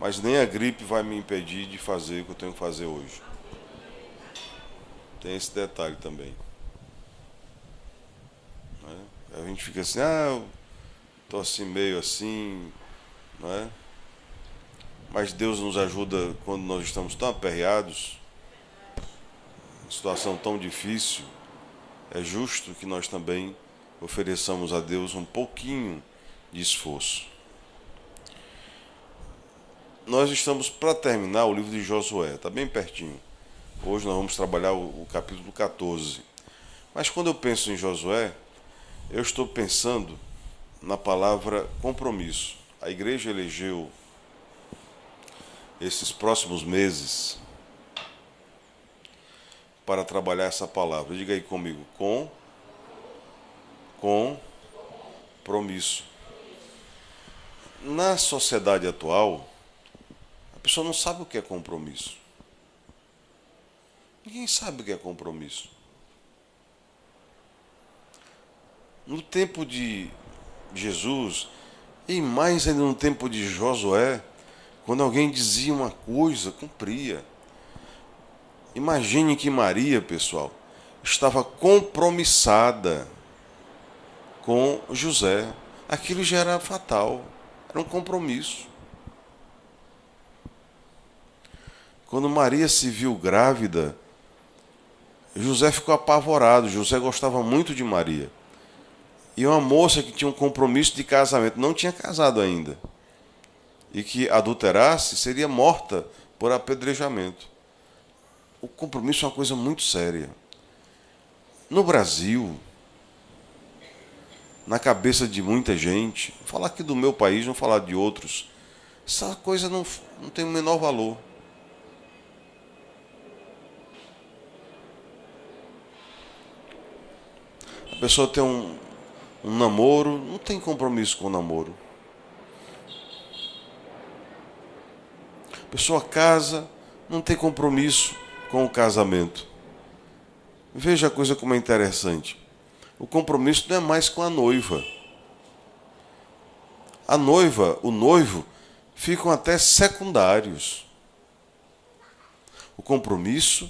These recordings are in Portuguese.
mas nem a gripe vai me impedir de fazer o que eu tenho que fazer hoje. Tem esse detalhe também. Né? A gente fica assim, eu estou assim meio assim, não é? Mas Deus nos ajuda quando nós estamos tão aperreados, em situação tão difícil. É justo que nós também ofereçamos a Deus um pouquinho de esforço. Nós estamos para terminar o livro de Josué, está bem pertinho. Hoje nós vamos trabalhar o capítulo 14. Mas quando eu penso em Josué, eu estou pensando na palavra compromisso. A igreja elegeu esses próximos meses para trabalhar essa palavra. Diga aí comigo, compromisso. Na sociedade atual, a pessoa não sabe o que é compromisso. Ninguém sabe o que é compromisso. No tempo de Jesus, e mais ainda no tempo de Josué, quando alguém dizia uma coisa, cumpria. Imagine que Maria, pessoal, estava compromissada com José. Aquilo já era fatal, era um compromisso. Quando Maria se viu grávida, José ficou apavorado. José gostava muito de Maria. E uma moça que tinha um compromisso de casamento, não tinha casado ainda, e que adulterasse, seria morta por apedrejamento. O compromisso é uma coisa muito séria. No Brasil, na cabeça de muita gente, vou falar aqui do meu país, não falar de outros, essa coisa não tem o menor valor. A pessoa tem um namoro, não tem compromisso com o namoro. A pessoa casa, não tem compromisso com o casamento. Veja a coisa como é interessante. O compromisso não é mais com a noiva. A noiva, o noivo, ficam até secundários. O compromisso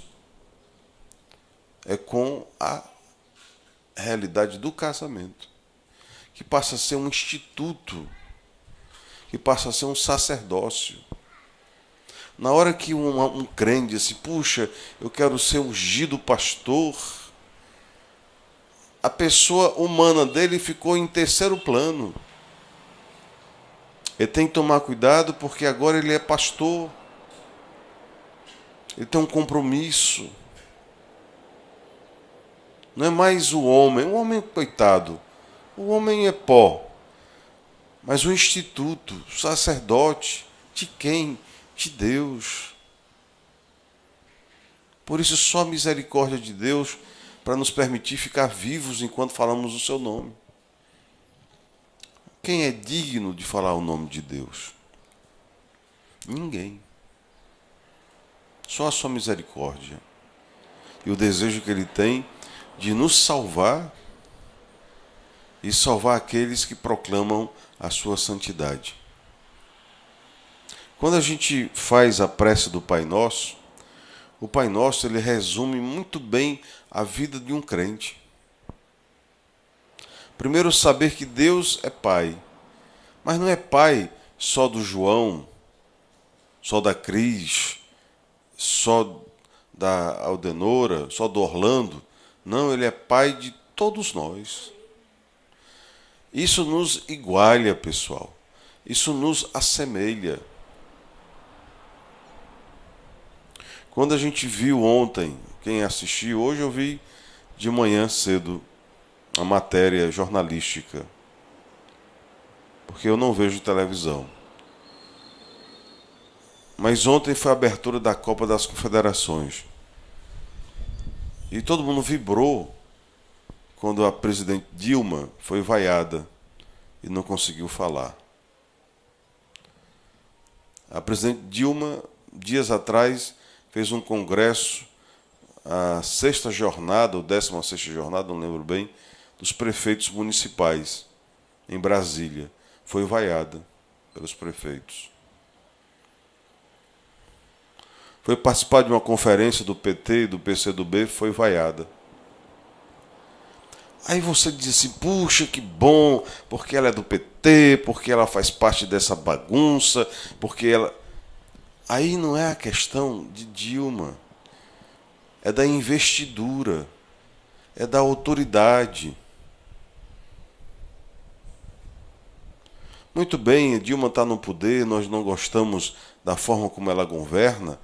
é com a realidade do casamento, que passa a ser um instituto, que passa a ser um sacerdócio. Na hora que um crente disse, puxa, eu quero ser ungido pastor, a pessoa humana dele ficou em terceiro plano. Ele tem que tomar cuidado porque agora ele é pastor. Ele tem um compromisso. Não é mais o homem coitado. O homem é pó. Mas o instituto, o sacerdote, de quem? De Deus. Por isso só a misericórdia de Deus para nos permitir ficar vivos enquanto falamos o seu nome. Quem é digno de falar o nome de Deus? Ninguém. Só a sua misericórdia. E o desejo que Ele tem de nos salvar e salvar aqueles que proclamam a sua santidade. Quando a gente faz a prece do Pai Nosso, o Pai Nosso ele resume muito bem a vida de um crente. Primeiro, saber que Deus é Pai, mas não é Pai só do João, só da Cris, só da Aldenora, só do Orlando. Não, Ele é Pai de todos nós. Isso nos iguala, pessoal. Isso nos assemelha. Quando a gente viu ontem, quem assistiu, hoje eu vi de manhã cedo a matéria jornalística, porque eu não vejo televisão. Mas ontem foi a abertura da Copa das Confederações. E todo mundo vibrou quando a presidente Dilma foi vaiada e não conseguiu falar. A presidente Dilma, dias atrás, fez um congresso, a 6ª jornada, ou 16ª jornada, não lembro bem, dos prefeitos municipais, em Brasília. Foi vaiada pelos prefeitos. foi participar de uma conferência do PT e do PCdoB, foi vaiada. Aí você diz assim, puxa, que bom, porque ela é do PT, porque ela faz parte dessa bagunça, porque ela... Aí não é a questão de Dilma, é da investidura, é da autoridade. Muito bem, Dilma está no poder, nós não gostamos da forma como ela governa,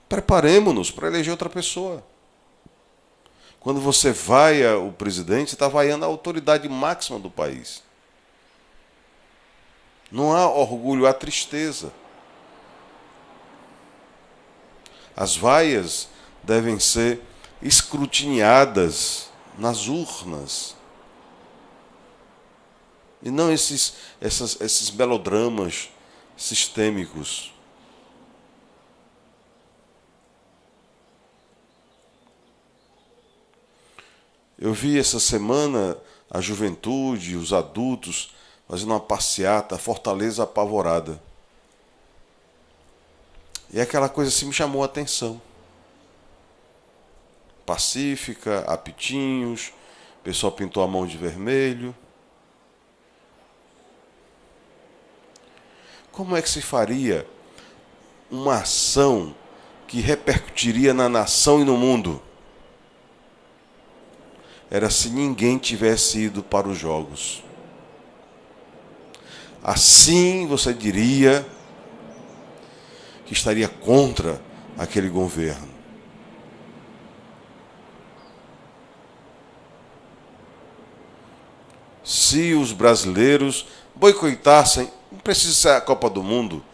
preparemos-nos para eleger outra pessoa. Quando você vaia o presidente, você está vaiando a autoridade máxima do país. Não há orgulho, há tristeza. As vaias devem ser escrutiniadas nas urnas. E não esses melodramas sistêmicos. Eu vi essa semana a juventude, os adultos, fazendo uma passeata, Fortaleza apavorada. E aquela coisa assim me chamou a atenção. Pacífica, apitinhos, o pessoal pintou a mão de vermelho. Como é que se faria uma ação que repercutiria na nação e no mundo? Era se ninguém tivesse ido para os jogos. Assim você diria que estaria contra aquele governo. Se os brasileiros boicotassem, não precisa ser a Copa do Mundo,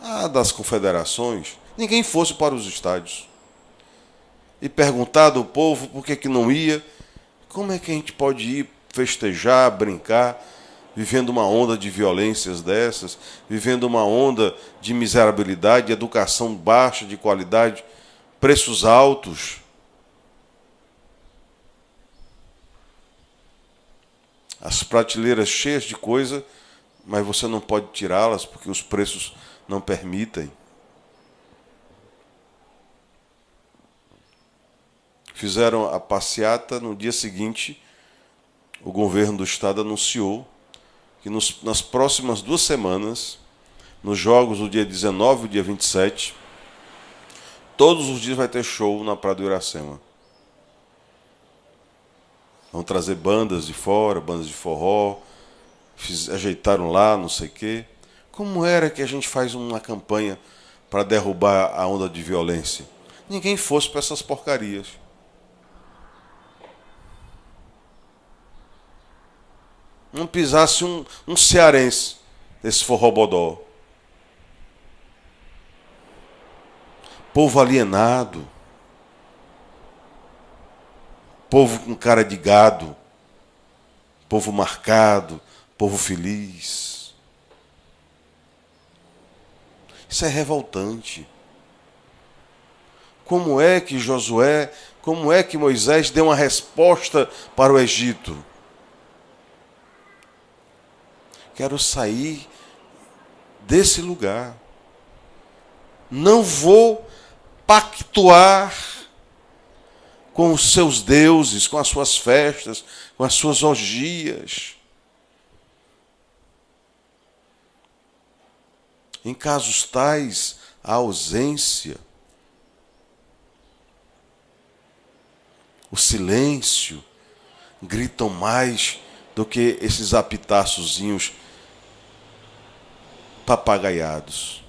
a das confederações, ninguém fosse para os estádios. E perguntado ao povo por que não ia, como é que a gente pode ir festejar, brincar, vivendo uma onda de violências dessas, vivendo uma onda de miserabilidade, educação baixa de qualidade, preços altos. As prateleiras cheias de coisa, mas você não pode tirá-las porque os preços não permitem. Fizeram a passeata, no dia seguinte, o governo do estado anunciou que nas próximas 2 semanas, nos jogos do dia 19 e dia 27, todos os dias vai ter show na Praia do Iracema. Vão trazer bandas de fora, bandas de forró, ajeitaram lá, não sei o quê. Como era que a gente faz uma campanha para derrubar a onda de violência? Ninguém fosse para essas porcarias. Não pisasse um cearense desse forrobodó. Povo alienado. Povo com cara de gado. Povo marcado. Povo feliz. Isso é revoltante. Como é que Josué, como é que Moisés deu uma resposta para o Egito? Quero sair desse lugar. Não vou pactuar com os seus deuses, com as suas festas, com as suas orgias. Em casos tais, a ausência, o silêncio, gritam mais do que esses apitaçozinhos papagaiados.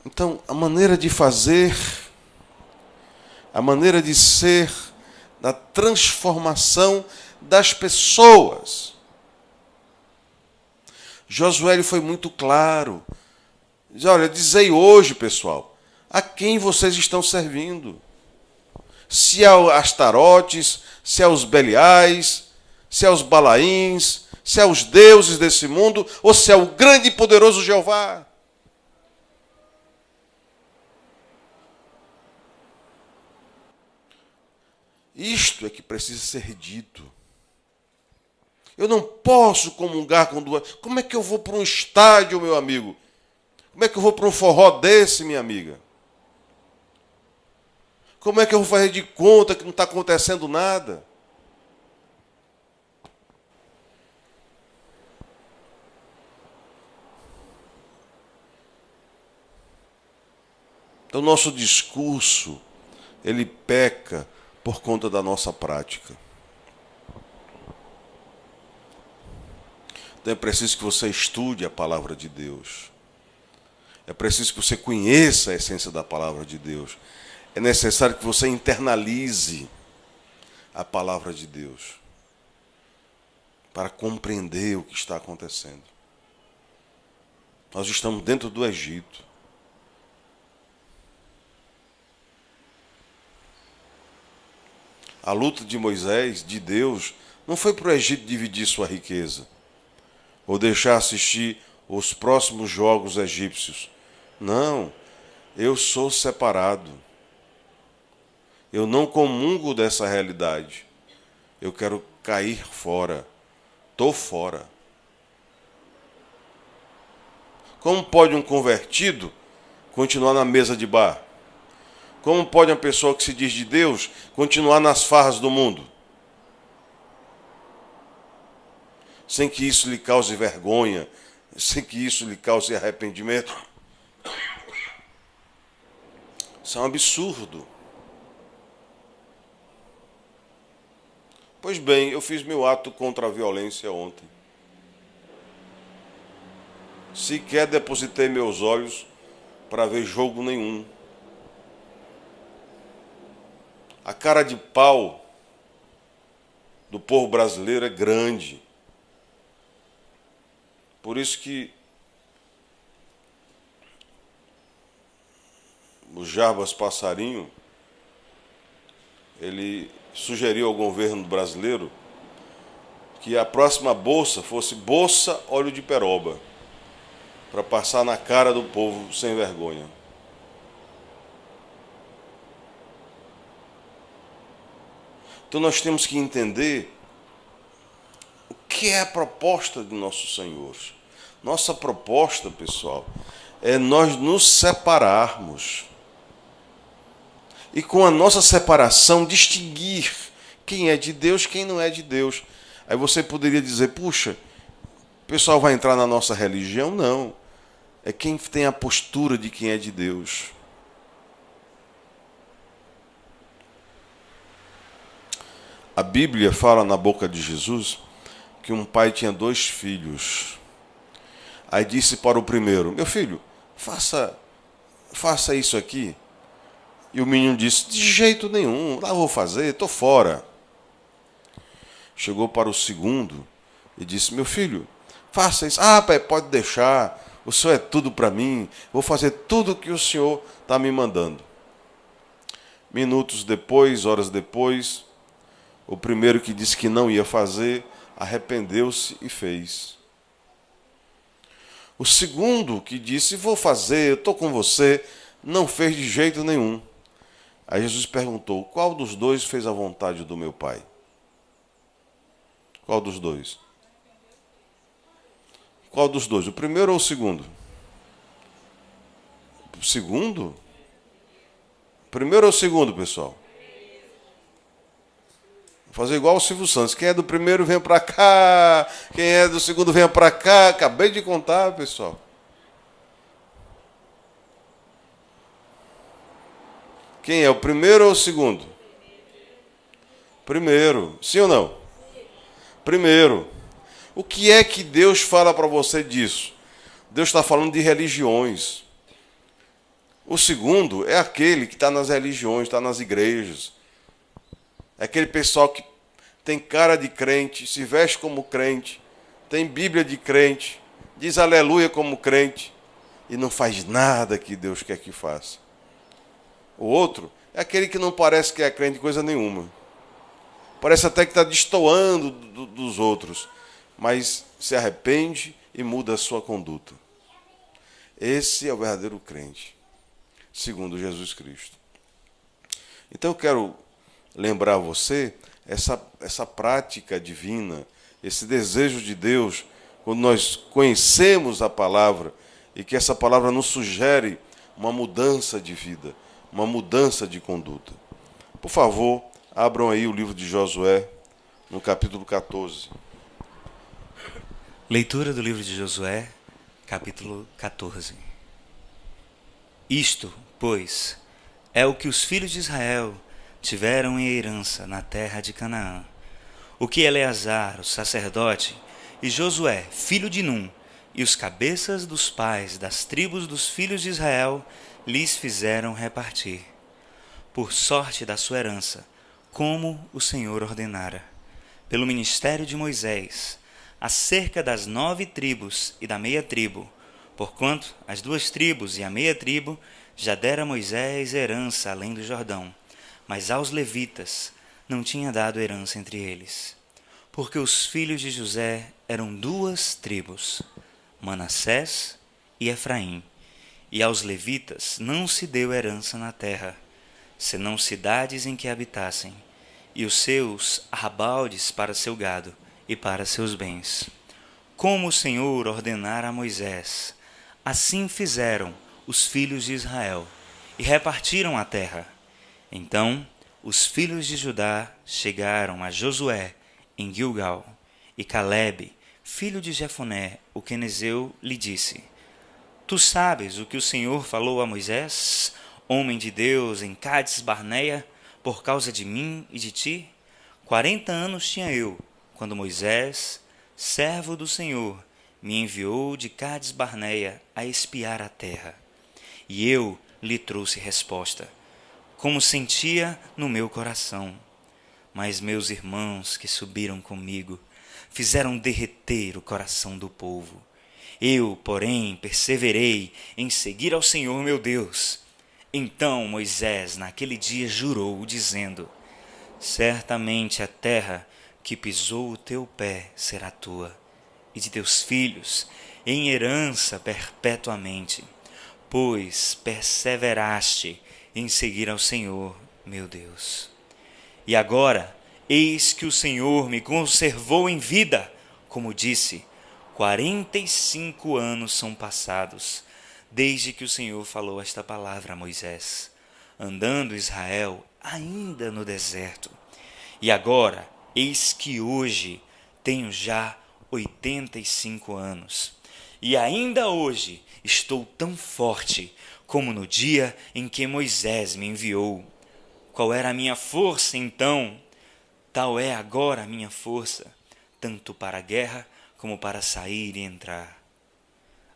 Então, a maneira de fazer, a maneira de ser, da transformação das pessoas. Josué foi muito claro. Diz, olha, dizei hoje, pessoal, a quem vocês estão servindo. Se é aos Astarotes, se é aos Beliais, se é aos Balaíns, se é aos deuses desse mundo, ou se é o grande e poderoso Jeová. Isto é que precisa ser dito. Eu não posso comungar com duas. Como é que eu vou para um estádio, meu amigo? Como é que eu vou para um forró desse, minha amiga? Como é que eu vou fazer de conta que não está acontecendo nada? Então, nosso discurso, ele peca por conta da nossa prática. Então, é preciso que você estude a palavra de Deus. É preciso que você conheça a essência da palavra de Deus. É necessário que você internalize a palavra de Deus para compreender o que está acontecendo. Nós estamos dentro do Egito. A luta de Moisés, de Deus, não foi para o Egito dividir sua riqueza ou deixar assistir os próximos jogos egípcios. Não, eu sou separado. Eu não comungo dessa realidade. Eu quero cair fora. Estou fora. Como pode um convertido continuar na mesa de bar? Como pode uma pessoa que se diz de Deus continuar nas farras do mundo? Sem que isso lhe cause vergonha, sem que isso lhe cause arrependimento. Isso é um absurdo. Pois bem, eu fiz meu ato contra a violência ontem. Sequer depositei meus olhos para ver jogo nenhum. A cara de pau do povo brasileiro é grande. Por isso que o Jarbas Passarinho, ele sugeriu ao governo brasileiro que a próxima bolsa fosse Bolsa Óleo de Peroba, para passar na cara do povo sem vergonha. Então nós temos que entender o que é a proposta de nosso Senhor. Nossa proposta, pessoal, é nós nos separarmos. E com a nossa separação, distinguir quem é de Deus, quem não é de Deus. Aí você poderia dizer, puxa, o pessoal vai entrar na nossa religião? Não. É quem tem a postura de quem é de Deus. A Bíblia fala na boca de Jesus que um pai tinha 2 filhos. Aí disse para o primeiro, meu filho, faça isso aqui. E o menino disse, de jeito nenhum, lá vou fazer, estou fora. Chegou para o segundo e disse, meu filho, faça isso. Ah, pai, pode deixar, o senhor é tudo para mim, vou fazer tudo o que o senhor está me mandando. Minutos depois, horas depois, o primeiro que disse que não ia fazer, arrependeu-se e fez. O segundo que disse, vou fazer, eu estou com você, não fez de jeito nenhum. Aí Jesus perguntou, qual dos 2 fez a vontade do meu Pai? Qual dos 2? Qual dos 2? O primeiro ou o segundo? O segundo? O primeiro ou o segundo, pessoal? Vou fazer igual o Silvio Santos. Quem é do primeiro, venha para cá. Quem é do segundo, venha para cá. Acabei de contar, pessoal. Quem é, o primeiro ou o segundo? Primeiro. Sim ou não? Primeiro. O que é que Deus fala para você disso? Deus está falando de religiões. O segundo é aquele que está nas religiões, está nas igrejas. É aquele pessoal que tem cara de crente, se veste como crente, tem Bíblia de crente, diz aleluia como crente e não faz nada que Deus quer que faça. O outro é aquele que não parece que é crente de coisa nenhuma. Parece até que está destoando dos outros, mas se arrepende e muda a sua conduta. Esse é o verdadeiro crente, segundo Jesus Cristo. Então eu quero lembrar a você essa prática divina, esse desejo de Deus, quando nós conhecemos a palavra e que essa palavra nos sugere uma mudança de vida, uma mudança de conduta. Por favor, abram aí o livro de Josué, no capítulo 14. Leitura do livro de Josué, capítulo 14. Isto, pois, é o que os filhos de Israel tiveram em herança na terra de Canaã, o que Eleazar, o sacerdote, e Josué, filho de Num, e os cabeças dos pais das tribos dos filhos de Israel lhes fizeram repartir, por sorte da sua herança, como o Senhor ordenara, pelo ministério de Moisés, acerca das 9 tribos e da meia tribo, porquanto as 2 tribos e a meia tribo já dera Moisés herança além do Jordão, mas aos levitas não tinha dado herança entre eles. Porque os filhos de José eram 2 tribos, Manassés e Efraim, e aos levitas não se deu herança na terra, senão cidades em que habitassem, e os seus arrabaldes para seu gado e para seus bens. Como o Senhor ordenara a Moisés, assim fizeram os filhos de Israel, e repartiram a terra. Então os filhos de Judá chegaram a Josué em Gilgal, e Calebe, filho de Jefoné, o quenezeu, lhe disse: Tu sabes o que o Senhor falou a Moisés, homem de Deus, em Cádiz Barneia, por causa de mim e de ti? 40 anos tinha eu, quando Moisés, servo do Senhor, me enviou de Cádiz Barneia a espiar a terra. E eu lhe trouxe resposta, como sentia no meu coração. Mas meus irmãos que subiram comigo fizeram derreter o coração do povo. Eu, porém, perseverei em seguir ao Senhor meu Deus. Então Moisés naquele dia jurou, dizendo: Certamente a terra que pisou o teu pé será tua, e de teus filhos em herança perpetuamente, pois perseveraste em seguir ao Senhor meu Deus. E agora, eis que o Senhor me conservou em vida, como disse, 45 anos são passados, desde que o Senhor falou esta palavra a Moisés, andando Israel ainda no deserto. E agora, eis que hoje tenho já 85 anos, e ainda hoje estou tão forte como no dia em que Moisés me enviou. Qual era a minha força então? Tal é agora a minha força, tanto para a guerra como para sair e entrar.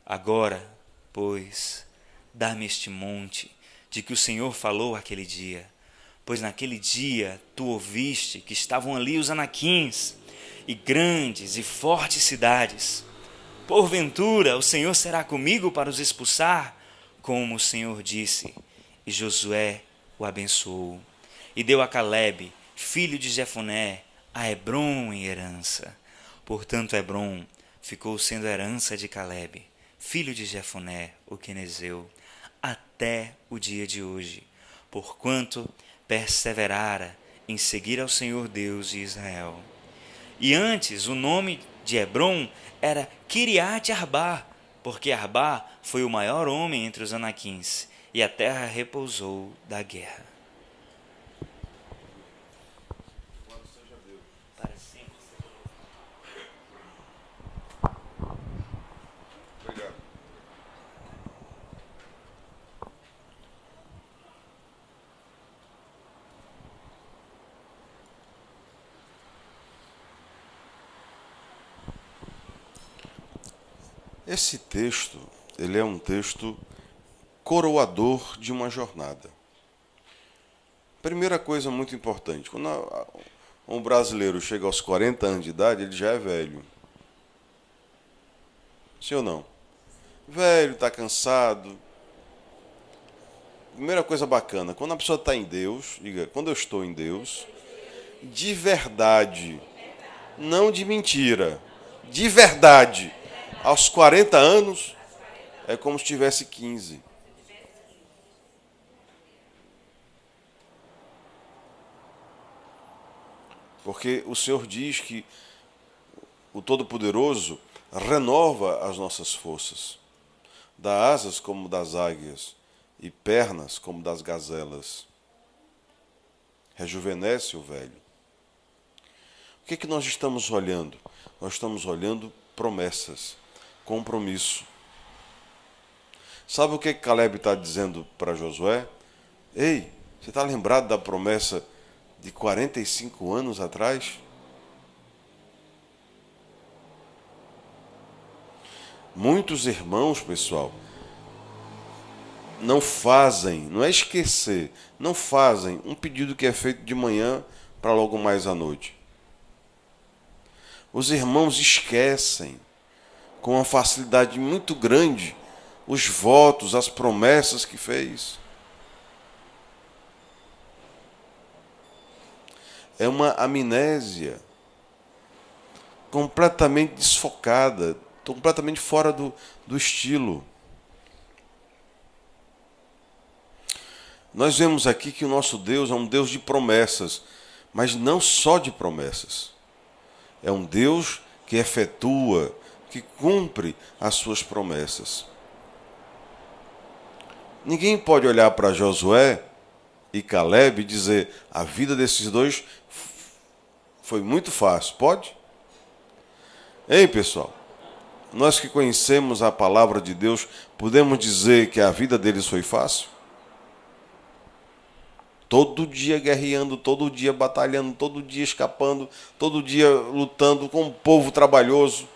Agora, pois, dá-me este monte de que o Senhor falou aquele dia, pois naquele dia tu ouviste que estavam ali os anaquins, e grandes e fortes cidades. Porventura o Senhor será comigo para os expulsar, como o Senhor disse. E Josué o abençoou, e deu a Calebe, filho de Jefoné, a Hebrom em herança. Portanto Hebrom ficou sendo herança de Calebe, filho de Jefoné, o quenezeu, até o dia de hoje, porquanto perseverara em seguir ao Senhor Deus de Israel. E antes o nome de Hebrom era Kiriat Arba, porque Arba foi o maior homem entre os anaquins, e a terra repousou da guerra. Para sempre. Obrigado. Esse texto, ele é um texto coroador de uma jornada. Primeira coisa muito importante, quando um brasileiro chega aos 40 anos de idade, ele já é velho. Sim ou não? Velho, está cansado. Primeira coisa bacana, quando a pessoa está em Deus, diga, quando eu estou em Deus, de verdade, não de mentira, de verdade, aos 40 anos, é como se tivesse 15. Porque o Senhor diz que o Todo-Poderoso renova as nossas forças, dá asas como das águias e pernas como das gazelas. Rejuvenesce o velho. O que nós estamos olhando? Nós estamos olhando promessas, compromisso. Sabe o que Caleb está dizendo para Josué? Ei, você está lembrado da promessa de 45 anos atrás? Muitos irmãos, pessoal, não fazem, não é esquecer, não fazem um pedido que é feito de manhã para logo mais à noite. Os irmãos esquecem com uma facilidade muito grande os votos, as promessas que fez. É uma amnésia completamente desfocada, completamente fora do estilo. Nós vemos aqui que o nosso Deus é um Deus de promessas, mas não só de promessas. É um Deus que efetua, que cumpre as suas promessas. Ninguém pode olhar para Josué e Caleb e dizer: a vida desses dois foi muito fácil. Pode? Hein, pessoal? Nós que conhecemos a palavra de Deus, podemos dizer que a vida deles foi fácil? Todo dia guerreando, todo dia batalhando, todo dia escapando, todo dia lutando com um povo trabalhoso.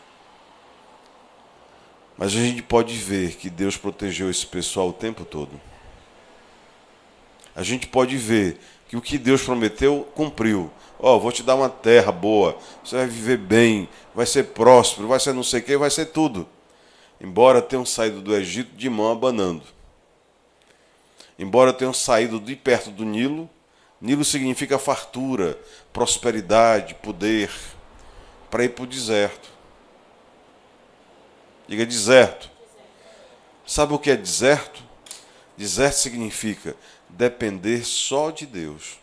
Mas a gente pode ver que Deus protegeu esse pessoal o tempo todo. A gente pode ver que o que Deus prometeu, cumpriu. Vou te dar uma terra boa, você vai viver bem, vai ser próspero, vai ser não sei o que, vai ser tudo. Embora tenham saído do Egito de mão abanando. Embora tenham saído de perto do Nilo, Nilo significa fartura, prosperidade, poder, para ir para o deserto. Diga deserto. Sabe o que é deserto? Deserto significa depender só de Deus.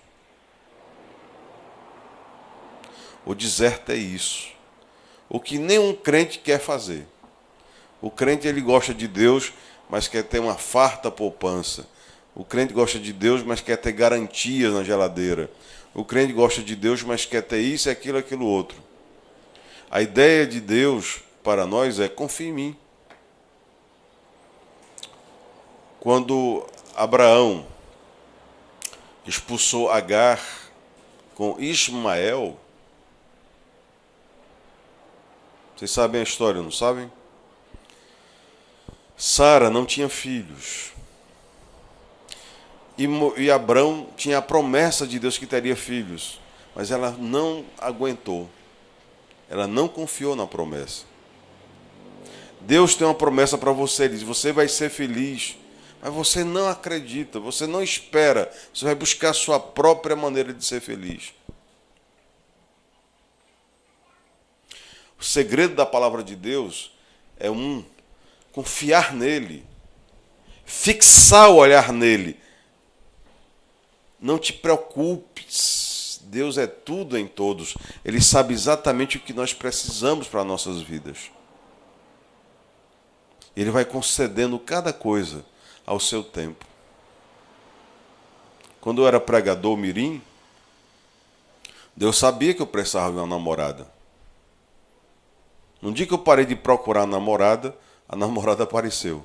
O deserto é isso. O que nenhum crente quer fazer. O crente ele gosta de Deus, mas quer ter uma farta poupança. O crente gosta de Deus, mas quer ter garantias na geladeira. O crente gosta de Deus, mas quer ter isso, aquilo, aquilo outro. A ideia de Deus para nós é: confia em mim. Quando Abraão expulsou Agar com Ismael, vocês sabem a história, não sabem? Sara não tinha filhos. E Abraão tinha a promessa de Deus que teria filhos, mas ela não aguentou. Ela não confiou na promessa. Deus tem uma promessa para você, ele diz: você vai ser feliz, mas você não acredita, você não espera, você vai buscar a sua própria maneira de ser feliz. O segredo da palavra de Deus é confiar nele, fixar o olhar nele. Não te preocupes, Deus é tudo em todos. Ele sabe exatamente o que nós precisamos para as nossas vidas. Ele vai concedendo cada coisa ao seu tempo. Quando eu era pregador mirim, Deus sabia que eu precisava de uma namorada. No dia que eu parei de procurar a namorada apareceu.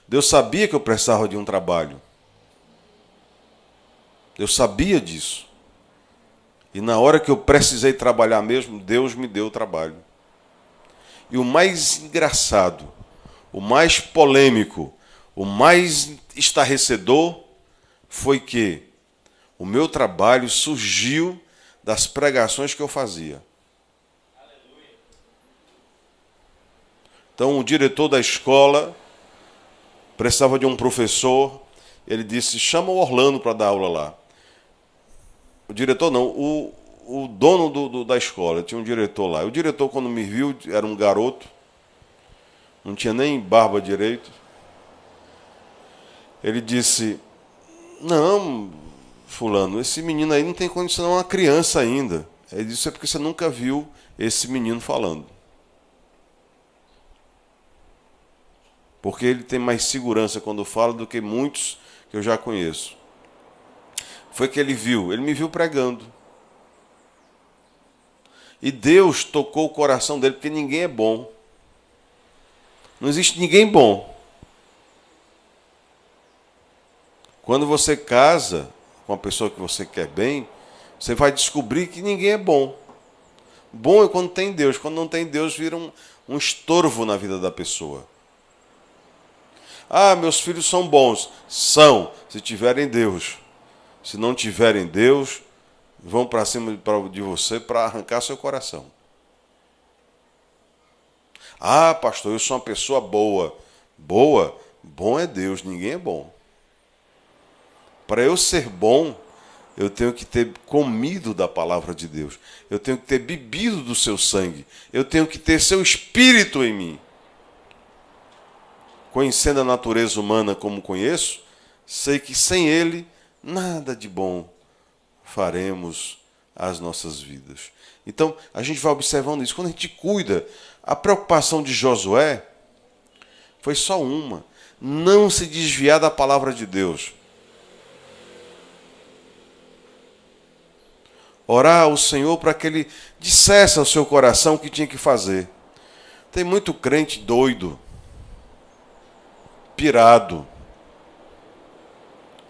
Deus sabia que eu precisava de um trabalho. Eu sabia disso. E na hora que eu precisei trabalhar mesmo, Deus me deu o trabalho. E o mais engraçado, o mais polêmico, o mais estarrecedor foi que o meu trabalho surgiu das pregações que eu fazia. Então o diretor da escola precisava de um professor. Ele disse: chama o Orlando para dar aula lá. O diretor não, o dono da escola, tinha um diretor lá. O diretor, quando me viu, era um garoto, não tinha nem barba direito. Ele disse: não, fulano, esse menino aí não tem condição, é uma criança ainda. Ele disse, é porque você nunca viu esse menino falando. Porque ele tem mais segurança quando fala do que muitos que eu já conheço. Foi que ele viu, ele me viu pregando. E Deus tocou o coração dele, porque ninguém é bom. Não existe ninguém bom. Quando você casa com uma pessoa que você quer bem, você vai descobrir que ninguém é bom. Bom é quando tem Deus. Quando não tem Deus, vira um estorvo na vida da pessoa. Ah, meus filhos são bons. São, se tiverem Deus. Se não tiverem Deus, vão para cima de você para arrancar seu coração. Ah, pastor, eu sou uma pessoa boa. Boa? Bom é Deus, ninguém é bom. Para eu ser bom, eu tenho que ter comido da palavra de Deus. Eu tenho que ter bebido do seu sangue. Eu tenho que ter seu espírito em mim. Conhecendo a natureza humana como conheço, sei que sem ele, nada de bom faremos às nossas vidas. Então, a gente vai observando isso. Quando a gente cuida, a preocupação de Josué foi só uma: não se desviar da palavra de Deus. Orar ao Senhor para que Ele dissesse ao seu coração o que tinha que fazer. Tem muito crente doido, pirado.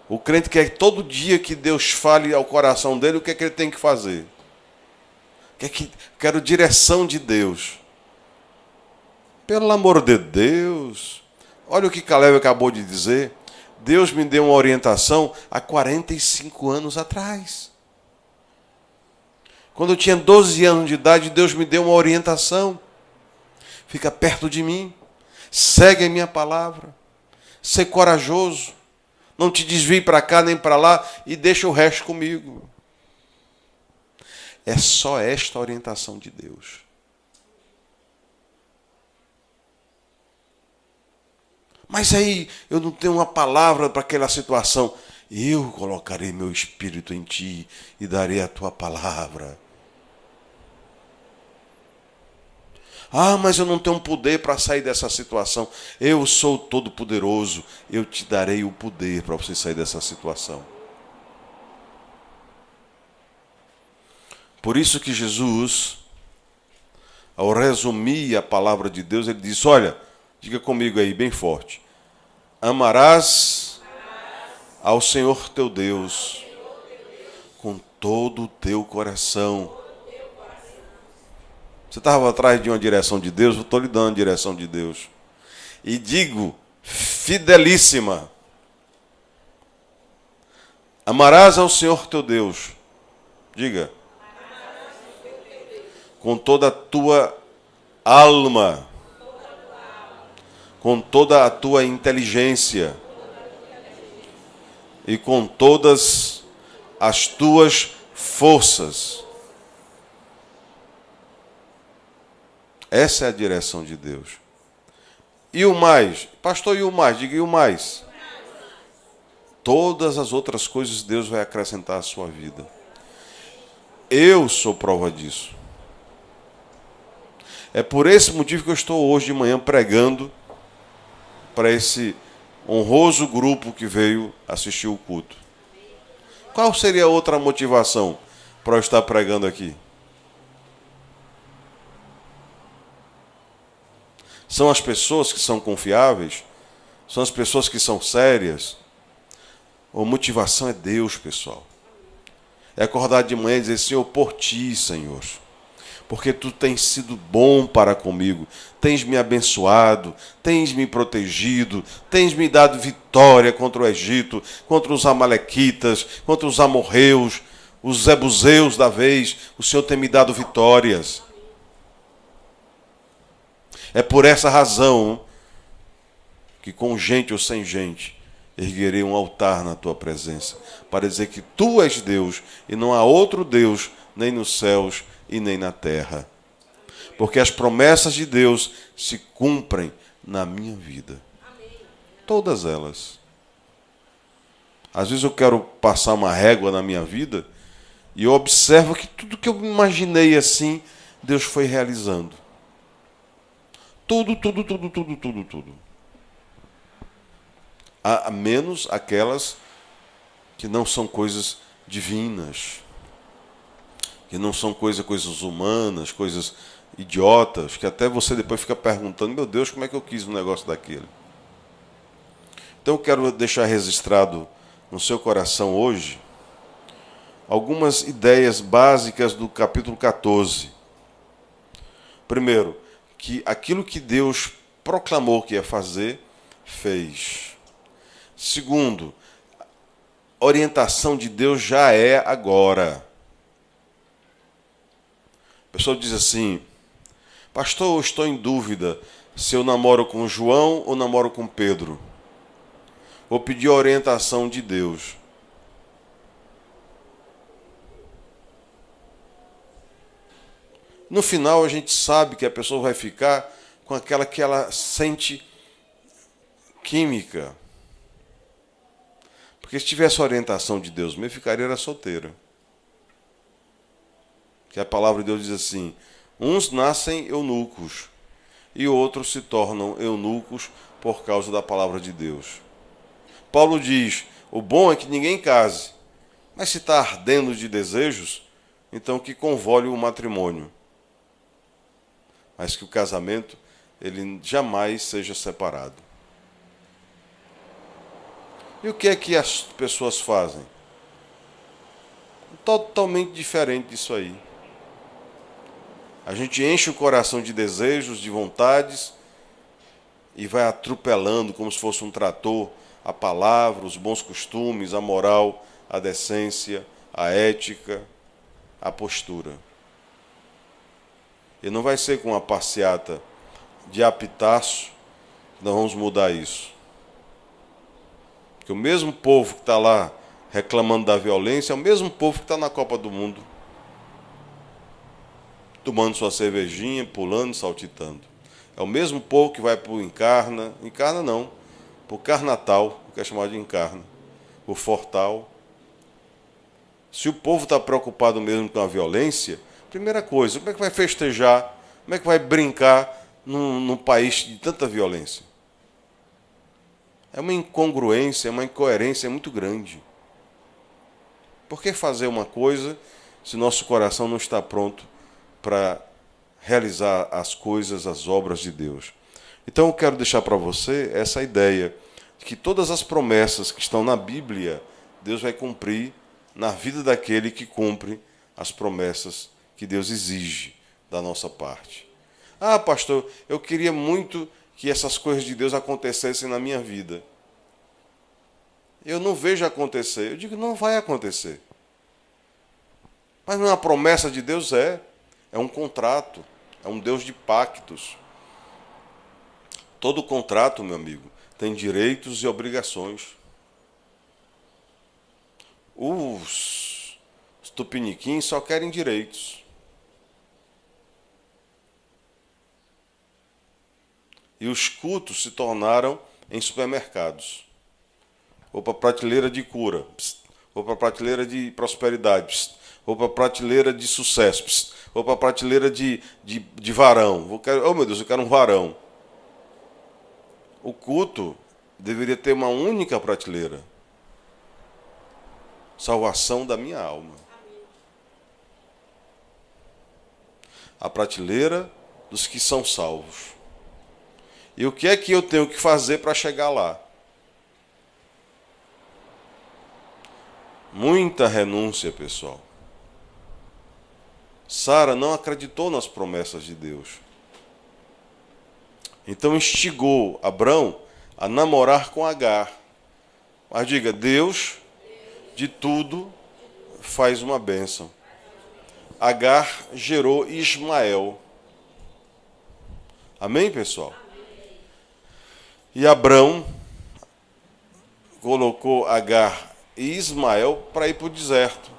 O crente quer todo dia que Deus fale ao coração dele o que é que ele tem que fazer. Quero direção de Deus. Pelo amor de Deus. Olha o que Caleb acabou de dizer. Deus me deu uma orientação há 45 anos atrás. Quando eu tinha 12 anos de idade, Deus me deu uma orientação. Fica perto de mim. Segue a minha palavra. Ser corajoso. Não te desvie para cá nem para lá e deixa o resto comigo. É só esta orientação de Deus. Mas aí eu não tenho uma palavra para aquela situação. Eu colocarei meu espírito em ti e darei a tua palavra. Ah, mas eu não tenho poder para sair dessa situação. Eu sou todo-poderoso. Eu te darei o poder para você sair dessa situação. Por isso que Jesus, ao resumir a palavra de Deus, ele disse, olha, diga comigo aí bem forte. Amarás ao Senhor teu Deus com todo o teu coração. Você estava atrás de uma direção de Deus, eu estou lhe dando a direção de Deus. E digo, fidelíssima. Amarás ao Senhor teu Deus. Diga. Com toda a tua alma. Com toda a tua inteligência. E com todas as tuas forças. Essa é a direção de Deus. E o mais? Pastor, e o mais? Diga, e o mais? Todas as outras coisas Deus vai acrescentar à sua vida. Eu sou prova disso. É por esse motivo que eu estou hoje de manhã pregando para esse honroso grupo que veio assistir o culto. Qual seria a outra motivação para eu estar pregando aqui? São as pessoas que são confiáveis? São as pessoas que são sérias? A motivação é Deus, pessoal. É acordar de manhã e dizer, Senhor, por ti, Senhor. Porque tu tens sido bom para comigo. Tens me abençoado, tens me protegido, tens me dado vitória contra o Egito, contra os amalequitas, contra os amorreus, os jebuseus da vez. O Senhor tem me dado vitórias. É por essa razão que com gente ou sem gente erguerei um altar na tua presença, para dizer que tu és Deus e não há outro Deus, nem nos céus e nem na terra. Porque as promessas de Deus se cumprem na minha vida. Todas elas. Às vezes eu quero passar uma régua na minha vida E eu observo que tudo que eu imaginei assim, Deus foi realizando. Tudo. A menos aquelas que não são coisas divinas, que não são coisas humanas, coisas idiotas, que até você depois fica perguntando, meu Deus, como é que eu quis um negócio daquele? Então eu quero deixar registrado no seu coração hoje algumas ideias básicas do capítulo 14. Primeiro, que aquilo que Deus proclamou que ia fazer, fez. Segundo, a orientação de Deus já é agora. A pessoa diz assim, pastor, eu estou em dúvida se eu namoro com João ou namoro com Pedro. Vou pedir a orientação de Deus. No final, a gente sabe que a pessoa vai ficar com aquela que ela sente química. Porque se tivesse a orientação de Deus mesmo, ficaria era solteira. Que a palavra de Deus diz assim, uns nascem eunucos e outros se tornam eunucos por causa da palavra de Deus. Paulo diz, o bom é que ninguém case, mas se está ardendo de desejos, então que convole o matrimônio. Mas que o casamento, ele jamais seja separado. E o que é que as pessoas fazem? Totalmente diferente disso aí. A gente enche o coração de desejos, de vontades, e vai atropelando como se fosse um trator a palavra, os bons costumes, a moral, a decência, a ética, a postura. E não vai ser com a passeata de apitaço que nós vamos mudar isso. Porque o mesmo povo que está lá reclamando da violência é o mesmo povo que está na Copa do Mundo, tomando sua cervejinha, pulando, saltitando. É o mesmo povo que vai para o Encarna não, para o Carnatal, que é chamado de Encarna, o Fortal. Se o povo está preocupado mesmo com a violência, primeira coisa, como é que vai festejar, como é que vai brincar num país de tanta violência? É uma incongruência, é uma incoerência muito grande. Por que fazer uma coisa se nosso coração não está pronto para realizar as coisas, as obras de Deus? Então eu quero deixar para você essa ideia de que todas as promessas que estão na Bíblia, Deus vai cumprir na vida daquele que cumpre as promessas que Deus exige da nossa parte. Ah, pastor, eu queria muito que essas coisas de Deus acontecessem na minha vida. Eu não vejo acontecer. Eu digo, não vai acontecer. Mas não é uma promessa de Deus, é um contrato, é um Deus de pactos. Todo contrato, meu amigo, tem direitos e obrigações. Os tupiniquins só querem direitos. E os cultos se tornaram em supermercados. Ou para prateleira de cura, ou para prateleira de prosperidade, ou para prateleira de sucesso, ou para prateleira de varão. Oh meu Deus, eu quero um varão. O culto deveria ter uma única prateleira. Salvação da minha alma. A prateleira dos que são salvos. E o que é que eu tenho que fazer para chegar lá? Muita renúncia, pessoal. Sara não acreditou nas promessas de Deus. Então instigou Abrão a namorar com Agar. Mas diga, Deus de tudo faz uma bênção. Agar gerou Ismael. Amém, pessoal? E Abrão colocou Agar e Ismael para ir para o deserto.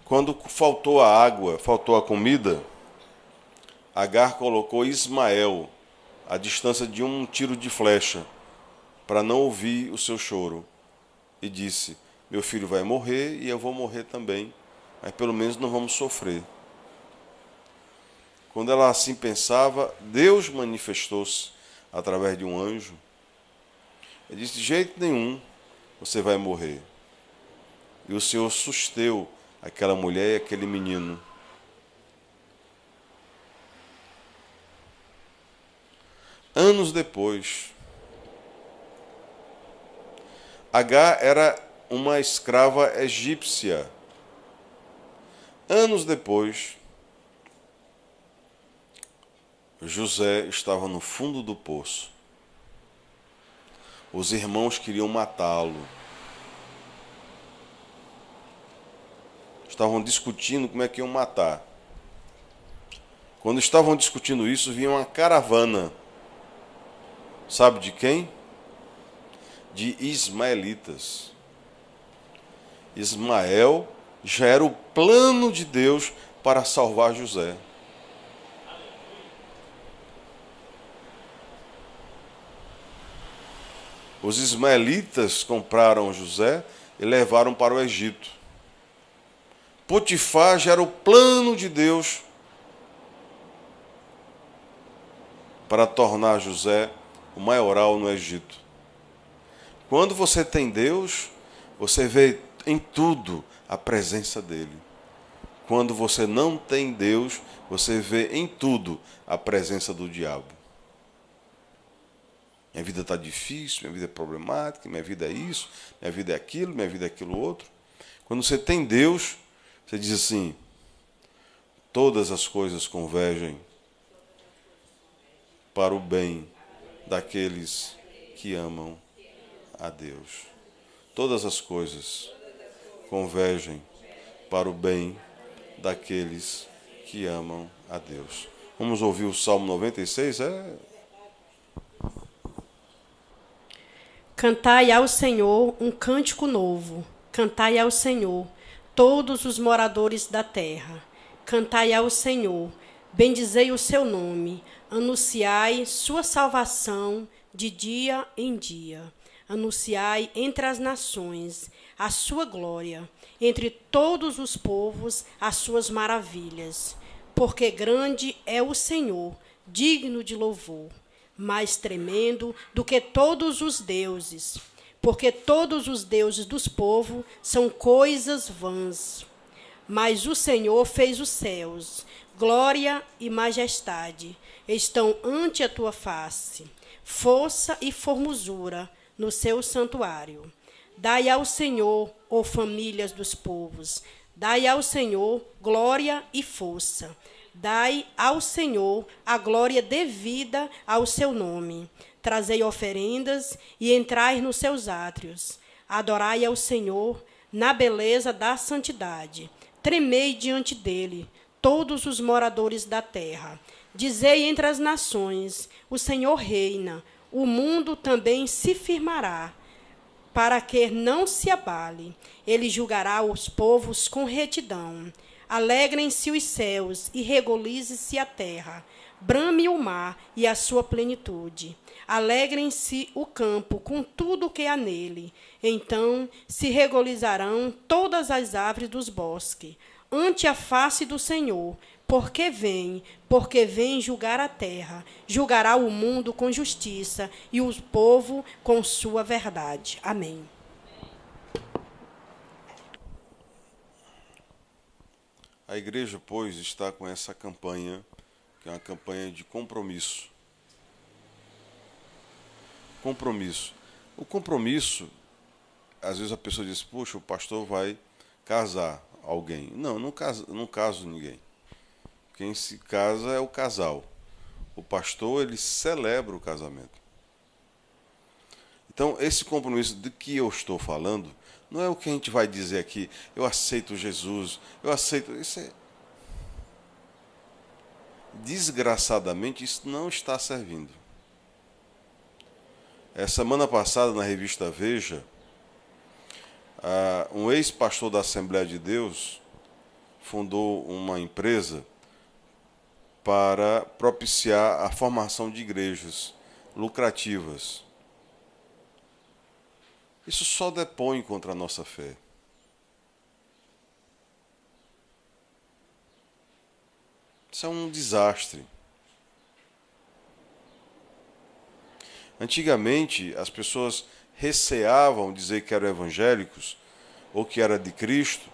Quando faltou a água, faltou a comida, Agar colocou Ismael a distância de um tiro de flecha para não ouvir o seu choro. E disse: meu filho vai morrer e eu vou morrer também, mas pelo menos não vamos sofrer. Quando ela assim pensava, Deus manifestou-se através de um anjo. Ele disse: de jeito nenhum você vai morrer. E o Senhor susteu aquela mulher e aquele menino. Anos depois, Agar era uma escrava egípcia. Anos depois, José estava no fundo do poço. Os irmãos queriam matá-lo. Estavam discutindo como é que iam matar. Quando estavam discutindo isso, vinha uma caravana. Sabe de quem? De ismaelitas. Ismael já era o plano de Deus para salvar José. Os ismaelitas compraram José e levaram para o Egito. Potifar já era o plano de Deus para tornar José o maioral no Egito. Quando você tem Deus, você vê em tudo a presença dele. Quando você não tem Deus, você vê em tudo a presença do diabo. Minha vida está difícil, minha vida é problemática, minha vida é isso, minha vida é aquilo, minha vida é aquilo outro. Quando você tem Deus, você diz assim: todas as coisas convergem para o bem daqueles que amam a Deus. Todas as coisas convergem para o bem daqueles que amam a Deus. Vamos ouvir o Salmo 96? Cantai ao Senhor um cântico novo. Cantai ao Senhor, todos os moradores da terra. Cantai ao Senhor, bendizei o seu nome. Anunciai sua salvação de dia em dia. Anunciai entre as nações a sua glória, entre todos os povos as suas maravilhas. Porque grande é o Senhor, digno de louvor, mais tremendo do que todos os deuses, porque todos os deuses dos povos são coisas vãs. Mas o Senhor fez os céus, glória e majestade estão ante a tua face, força e formosura no seu santuário. Dai ao Senhor, ó famílias dos povos, dai ao Senhor glória e força. Dai ao Senhor a glória devida ao seu nome. Trazei oferendas e entrai nos seus átrios. Adorai ao Senhor na beleza da santidade. Tremei diante dele, todos os moradores da terra. Dizei entre as nações: o Senhor reina, o mundo também se firmará, para que não se abale. Ele julgará os povos com retidão. Alegrem-se os céus e regozije-se a terra. Brame o mar e a sua plenitude. Alegrem-se o campo com tudo o que há nele. Então se regozijarão todas as árvores dos bosques ante a face do Senhor, porque vem julgar a terra. Julgará o mundo com justiça e o povo com sua verdade. Amém. A igreja, pois, está com essa campanha, que é uma campanha de compromisso. Compromisso. O compromisso, às vezes a pessoa diz: puxa, o pastor vai casar alguém. Não, não caso ninguém. Quem se casa é o casal. O pastor, ele celebra o casamento. Então, esse compromisso de que eu estou falando não é o que a gente vai dizer aqui: eu aceito Jesus, eu aceito. Desgraçadamente, isso não está servindo. Semana passada, na revista Veja, um ex-pastor da Assembleia de Deus fundou uma empresa para propiciar a formação de igrejas lucrativas. Isso só depõe contra a nossa fé. Isso é um desastre. Antigamente, as pessoas receavam dizer que eram evangélicos ou que era de Cristo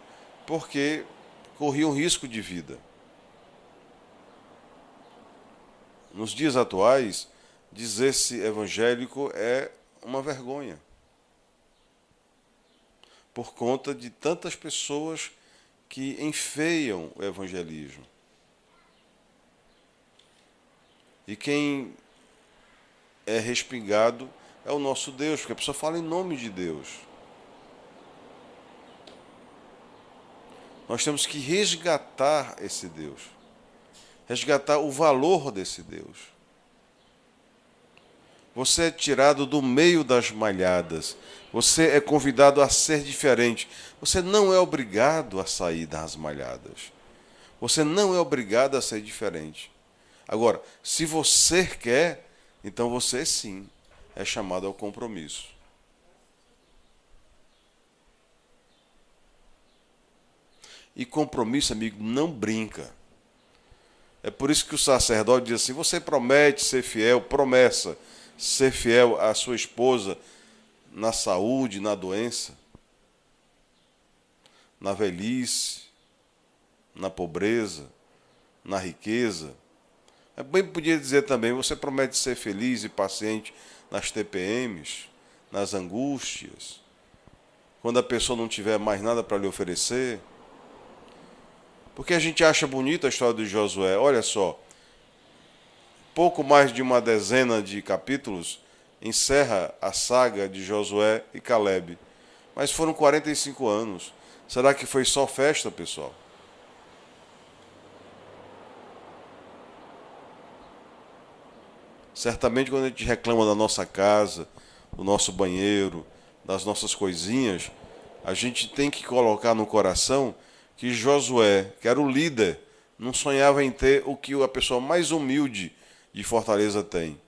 porque corriam risco de vida. Nos dias atuais, dizer-se evangélico é uma vergonha, por conta de tantas pessoas que enfeiam o evangelismo. E quem é respingado é o nosso Deus, porque a pessoa fala em nome de Deus. Nós temos que resgatar esse Deus, resgatar o valor desse Deus. Você é tirado do meio das malhadas, você é convidado a ser diferente. Você não é obrigado a sair das malhadas, você não é obrigado a ser diferente. Agora, se você quer, então você sim é chamado ao compromisso. E compromisso, amigo, não brinca. É por isso que o sacerdote diz assim: você promete ser fiel, promessa, ser fiel à sua esposa na saúde, na doença, na velhice, na pobreza, na riqueza. Bem podia dizer também: você promete ser feliz e paciente nas TPMs, nas angústias, quando a pessoa não tiver mais nada para lhe oferecer. Porque a gente acha bonita a história de Josué. Olha só, pouco mais de uma dezena de capítulos encerra a saga de Josué e Calebe. Mas foram 45 anos. Será que foi só festa, pessoal? Certamente quando a gente reclama da nossa casa, do nosso banheiro, das nossas coisinhas, a gente tem que colocar no coração que Josué, que era o líder, não sonhava em ter o que a pessoa mais humilde de Fortaleza tem: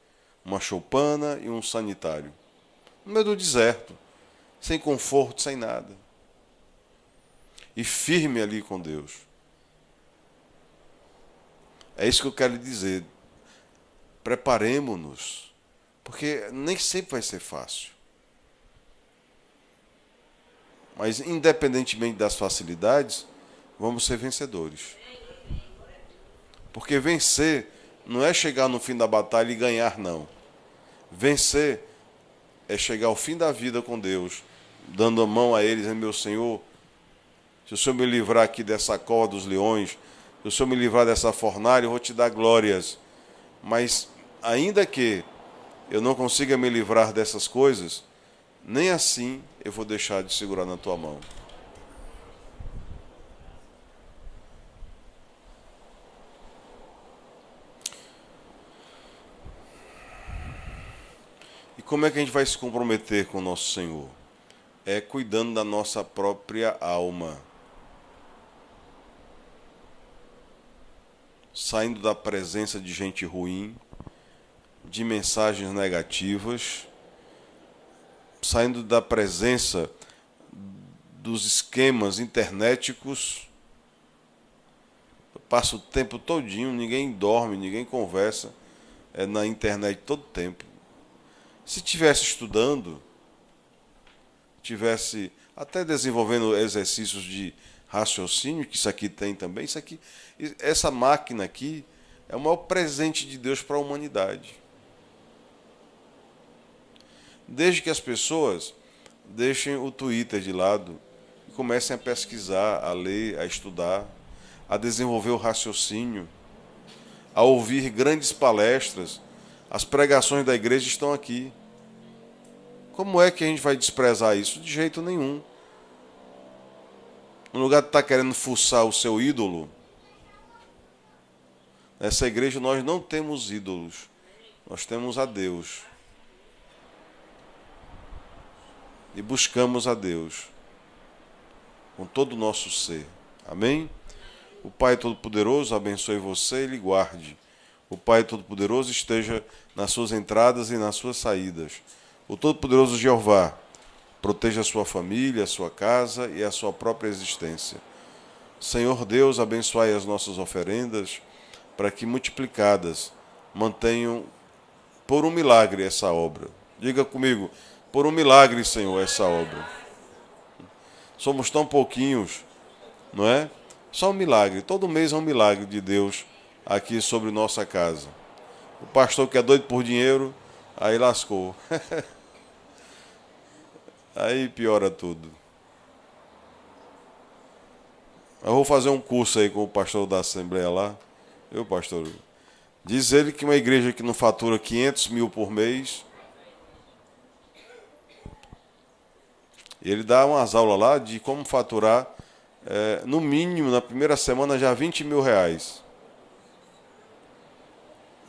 uma choupana e um sanitário. No meio do deserto, sem conforto, sem nada. E firme ali com Deus. É isso que eu quero lhe dizer. Preparemo-nos, porque nem sempre vai ser fácil. Mas, independentemente das facilidades, vamos ser vencedores. Porque vencer não é chegar no fim da batalha e ganhar, não. Vencer é chegar ao fim da vida com Deus, dando a mão a Ele, dizendo: meu Senhor, se o Senhor me livrar aqui dessa cova dos leões, se o Senhor me livrar dessa fornalha, eu vou te dar glórias. Mas, ainda que eu não consiga me livrar dessas coisas, nem assim eu vou deixar de segurar na tua mão. E como é que a gente vai se comprometer com o nosso Senhor? É cuidando da nossa própria alma. Saindo da presença de gente ruim, de mensagens negativas, saindo da presença dos esquemas internéticos. Eu passo o tempo todinho, ninguém dorme, ninguém conversa, é na internet todo tempo. Se estivesse estudando, tivesse até desenvolvendo exercícios de raciocínio, que isso aqui tem também, isso aqui, essa máquina aqui é o maior presente de Deus para a humanidade. Desde que as pessoas deixem o Twitter de lado e comecem a pesquisar, a ler, a estudar, a desenvolver o raciocínio, a ouvir grandes palestras. As pregações da igreja estão aqui. Como é que a gente vai desprezar isso? De jeito nenhum. No lugar de estar querendo fuçar o seu ídolo, nessa igreja nós não temos ídolos, nós temos a Deus. E buscamos a Deus com todo o nosso ser. Amém? O Pai Todo-Poderoso abençoe você e lhe guarde. O Pai Todo-Poderoso esteja nas suas entradas e nas suas saídas. O Todo-Poderoso Jeová proteja a sua família, a sua casa e a sua própria existência. Senhor Deus, abençoai as nossas oferendas, para que multiplicadas mantenham por um milagre essa obra. Diga comigo, por um milagre, Senhor, essa obra. Somos tão pouquinhos, não é? Só um milagre. Todo mês é um milagre de Deus aqui sobre nossa casa. O pastor que é doido por dinheiro, aí lascou. Aí piora tudo. Eu vou fazer um curso aí com o pastor da Assembleia lá. Eu, pastor, diz ele que uma igreja que não fatura 500 mil por mês, ele dá umas aulas lá de como faturar, no mínimo, na primeira semana, já 20 mil reais.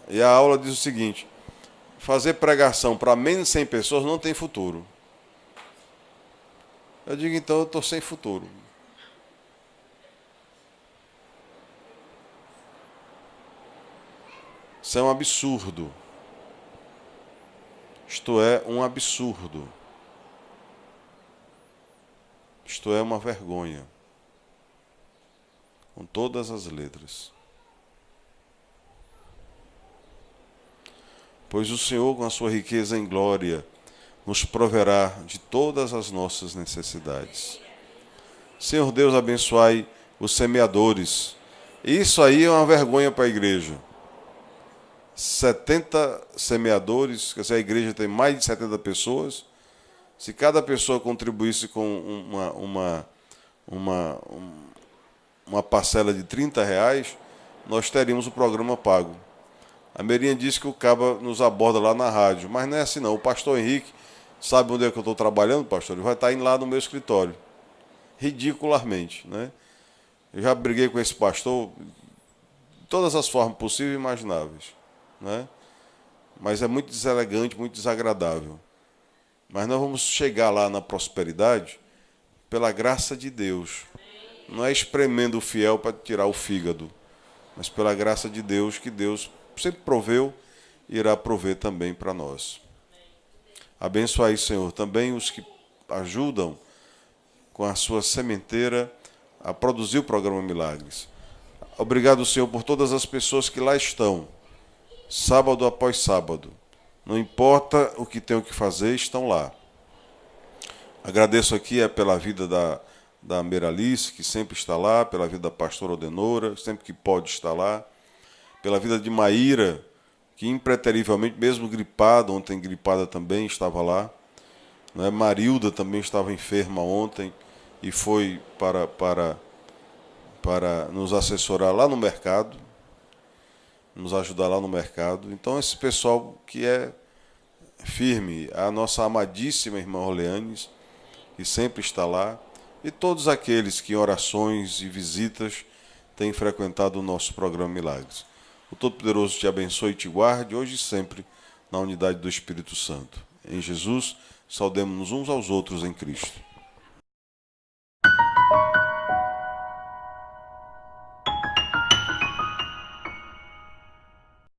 E a aula diz o seguinte: fazer pregação para menos de 100 pessoas não tem futuro. Eu digo, então eu estou sem futuro. Isso é um absurdo. Isto é um absurdo. Isto é uma vergonha. Com todas as letras. Pois o Senhor, com a sua riqueza em glória, nos proverá de todas as nossas necessidades. Senhor Deus, abençoai os semeadores. Isso aí é uma vergonha para a igreja. 70 semeadores, quer dizer, a igreja tem mais de 70 pessoas. Se cada pessoa contribuísse com uma parcela de R$30, nós teríamos o programa pago. A Merinha disse que o caba nos aborda lá na rádio, mas não é assim não. O pastor Henrique sabe onde é que eu estou trabalhando, pastor? Ele vai estar indo lá no meu escritório. Ridicularmente, né? Eu já briguei com esse pastor de todas as formas possíveis e imagináveis, né? Mas é muito deselegante, muito desagradável. Mas nós vamos chegar lá na prosperidade pela graça de Deus. Não é espremendo o fiel para tirar o fígado, mas pela graça de Deus, que Deus sempre proveu e irá prover também para nós. Abençoai, Senhor, também os que ajudam com a sua sementeira a produzir o programa Milagres. Obrigado, Senhor, por todas as pessoas que lá estão, sábado após sábado. Não importa o que tenham que fazer, estão lá. Agradeço aqui pela vida da Meralice, que sempre está lá, pela vida da pastora Odenora, sempre que pode estar lá, pela vida de Maíra, que impreterivelmente, mesmo gripada, ontem gripada também, estava lá. Né? Marilda também estava enferma ontem e foi para nos assessorar lá no mercado, nos ajudar lá no mercado. Então, esse pessoal que é firme, a nossa amadíssima irmã Oleanes, que sempre está lá, e todos aqueles que em orações e visitas têm frequentado o nosso programa Milagres. O Todo-Poderoso te abençoe e te guarde, hoje e sempre, na unidade do Espírito Santo. Em Jesus, saudemos-nos uns aos outros em Cristo.